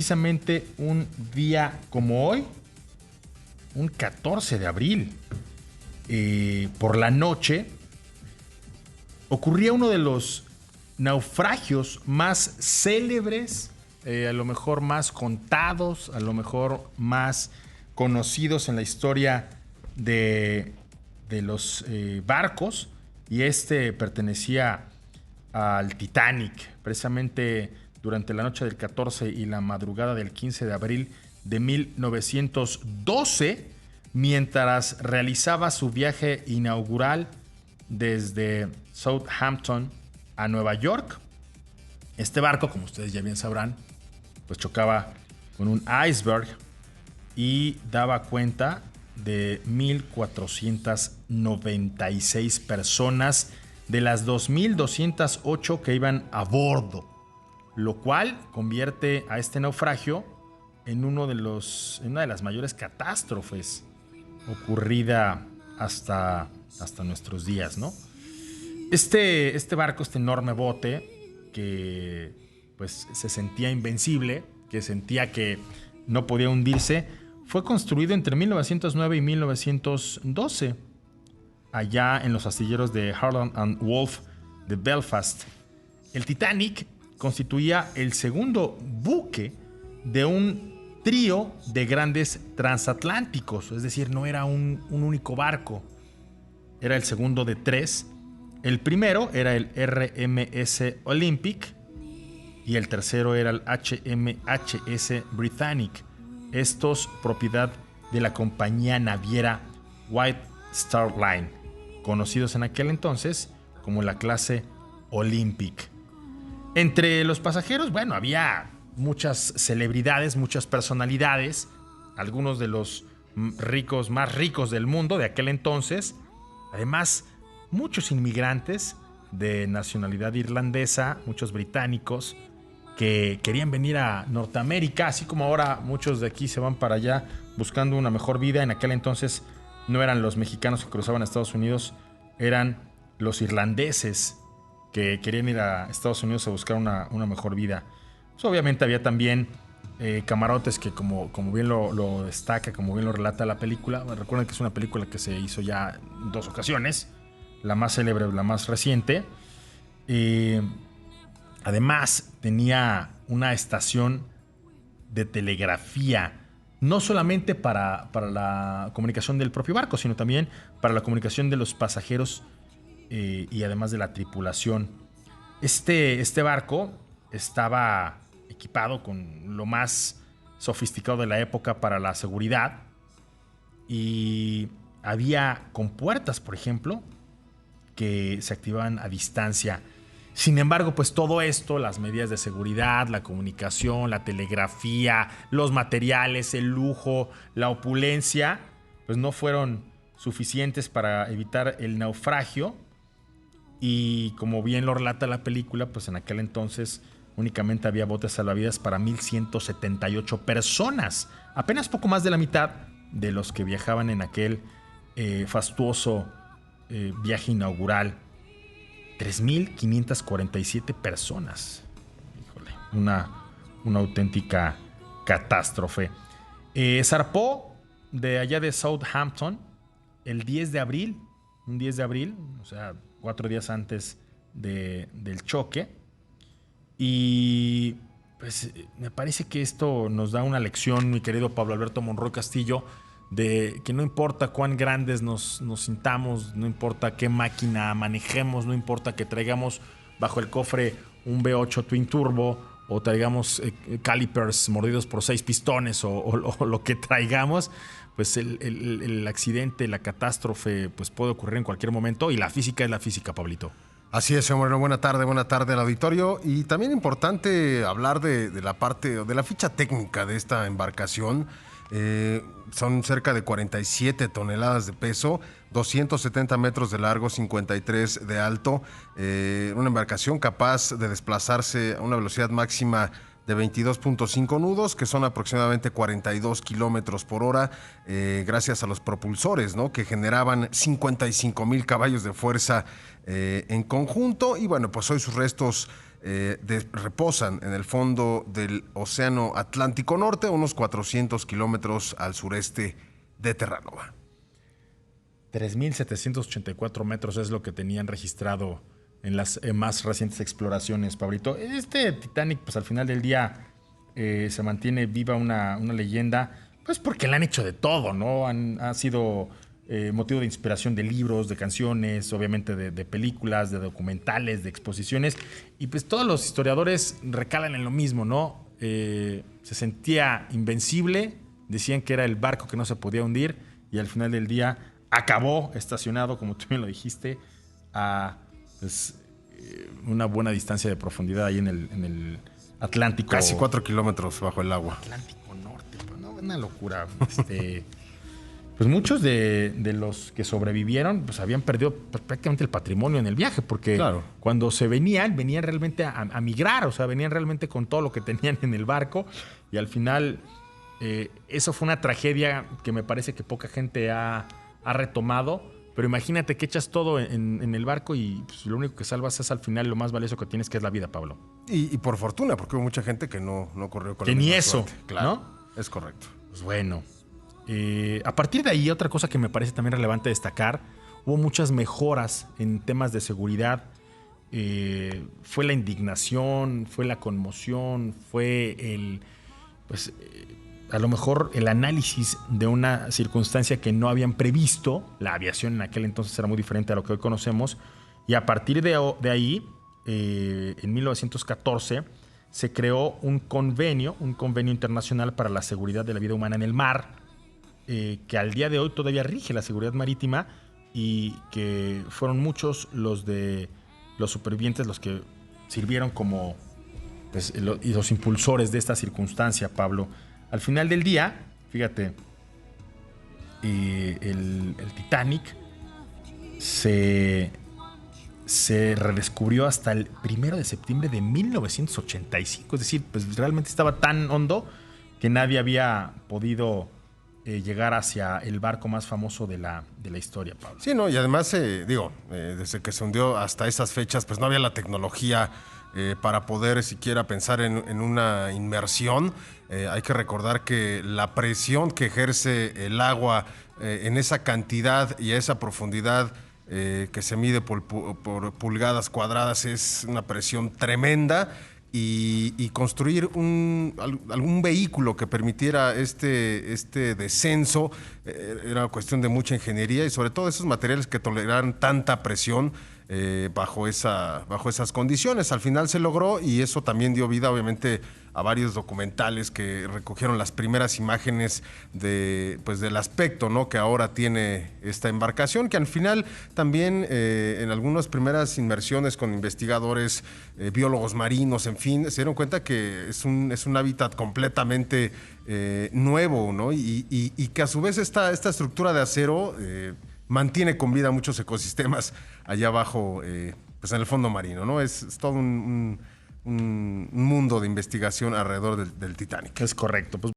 Precisamente un día como hoy, un 14 de abril, por la noche, ocurría uno de los naufragios más célebres, a lo mejor más contados, a lo mejor más conocidos en la historia de los barcos, y este pertenecía al Titanic, precisamente durante la noche del 14 y la madrugada del 15 de abril de 1912, mientras realizaba su viaje inaugural desde Southampton a Nueva York. Este barco, como ustedes ya bien sabrán, pues chocaba con un iceberg y daba cuenta de 1,496 personas de las 2,208 que iban a bordo, lo cual convierte a este naufragio en una de las mayores catástrofes ocurrida hasta nuestros días, ¿no? Este barco, este enorme bote que pues se sentía invencible, que sentía que no podía hundirse, fue construido entre 1909 y 1912 allá en los astilleros de Harland and Wolff de Belfast. El Titanic constituía el segundo buque de un trío de grandes transatlánticos, es decir, no era un único barco, era el segundo de tres. El primero era el RMS Olympic y el tercero era el HMHS Britannic, estos propiedad de la compañía naviera White Star Line, conocidos en aquel entonces como la clase Olympic. Entre los pasajeros, bueno, había muchas celebridades, muchas personalidades, algunos de los más ricos del mundo de aquel entonces. Además, muchos inmigrantes de nacionalidad irlandesa, muchos británicos que querían venir a Norteamérica, así como ahora muchos de aquí se van para allá buscando una mejor vida. En aquel entonces no eran los mexicanos que cruzaban a Estados Unidos, eran los irlandeses que querían ir a Estados Unidos a buscar una mejor vida. Pues obviamente había también camarotes que como bien lo destaca, como bien lo relata la película. Recuerden que es una película que se hizo ya en 2 ocasiones, la más célebre, la más reciente. Además tenía una estación de telegrafía, no solamente para la comunicación del propio barco, sino también para la comunicación de los pasajeros y además de la tripulación. Este barco estaba equipado con lo más sofisticado de la época para la seguridad, y había compuertas, por ejemplo, que se activaban a distancia. Sin embargo, pues todo esto, las medidas de seguridad, la comunicación, la telegrafía, los materiales, el lujo, la opulencia, pues no fueron suficientes para evitar el naufragio. Y como bien lo relata la película, pues en aquel entonces únicamente había botes salvavidas para 1,178 personas. Apenas poco más de la mitad de los que viajaban en aquel fastuoso viaje inaugural. 3,547 personas. Híjole, una auténtica catástrofe. Zarpó de allá de Southampton el 10 de abril, un 10 de abril, o sea, 4 días antes del choque. Y pues me parece que esto nos da una lección, mi querido Pablo Alberto Monroy Castillo, de que no importa cuán grandes nos sintamos, no importa qué máquina manejemos, no importa que traigamos bajo el cofre un V8 Twin Turbo o traigamos calipers mordidos por 6 pistones o lo que traigamos, pues el accidente, la catástrofe, pues puede ocurrir en cualquier momento, y la física es la física, Pablito. Así es, señor Moreno. Buena tarde al auditorio. Y también importante hablar de la parte, de la ficha técnica de esta embarcación. Son cerca de 47 toneladas de peso, 270 metros de largo, 53 de alto. Una embarcación capaz de desplazarse a una velocidad máxima de 22.5 nudos, que son aproximadamente 42 kilómetros por hora, gracias a los propulsores, ¿no?, que generaban 55,000 caballos de fuerza en conjunto. Y bueno, pues hoy sus restos reposan en el fondo del Océano Atlántico Norte, a unos 400 kilómetros al sureste de Terranova. 3.784 metros es lo que tenían registrado en las más recientes exploraciones, Pablito. Este Titanic, pues al final del día se mantiene viva una leyenda, pues porque le han hecho de todo, ¿no? Ha sido motivo de inspiración de libros, de canciones, obviamente de películas, de documentales, de exposiciones. Y pues todos los historiadores recalan en lo mismo, ¿no? Se sentía invencible, decían que era el barco que no se podía hundir y al final del día acabó estacionado, como tú bien lo dijiste, a pues, una buena distancia de profundidad ahí en el Atlántico. Casi 4 kilómetros bajo el agua. Atlántico Norte, pues no, una locura. Pues muchos de los que sobrevivieron pues habían perdido prácticamente el patrimonio en el viaje, porque claro, cuando se venían realmente a migrar, o sea, venían realmente con todo lo que tenían en el barco y al final eso fue una tragedia que me parece que poca gente ha retomado, pero imagínate que echas todo en el barco y pues, lo único que salvas es al final lo más valioso que tienes, que es la vida, Pablo. Y por fortuna, porque hubo mucha gente que no corrió con que la ni misma eso, suerte. Claro, ¿no? Es correcto. Pues bueno, a partir de ahí, otra cosa que me parece también relevante destacar, hubo muchas mejoras en temas de seguridad. Fue la indignación, fue la conmoción, fue a lo mejor el análisis de una circunstancia que no habían previsto. La aviación en aquel entonces era muy diferente a lo que hoy conocemos. Y a partir de ahí, en 1914, se creó un convenio internacional para la seguridad de la vida humana en el mar, que al día de hoy todavía rige la seguridad marítima y que fueron muchos los supervivientes los que sirvieron como pues, los impulsores de esta circunstancia, Pablo. Al final del día, fíjate, el Titanic se redescubrió hasta el 1 de septiembre de 1985. Es decir, pues realmente estaba tan hondo que nadie había podido llegar hacia el barco más famoso de la historia, Pablo. Sí, no, y además, desde que se hundió hasta esas fechas, pues no había la tecnología para poder siquiera pensar en una inmersión. Hay que recordar que la presión que ejerce el agua en esa cantidad y a esa profundidad que se mide por pulgadas cuadradas es una presión tremenda. Y construir algún vehículo que permitiera este descenso era cuestión de mucha ingeniería y sobre todo esos materiales que toleraran tanta presión bajo esas condiciones. Al final se logró y eso también dio vida obviamente a varios documentales que recogieron las primeras imágenes del aspecto, ¿no?, que ahora tiene esta embarcación, que al final también en algunas primeras inmersiones con investigadores, biólogos marinos, en fin, se dieron cuenta que es un hábitat completamente nuevo, ¿no? Y que a su vez esta estructura de acero mantiene con vida muchos ecosistemas allá abajo, pues en el fondo marino, ¿no? Es todo un mundo de investigación alrededor del Titanic. Es correcto. Pues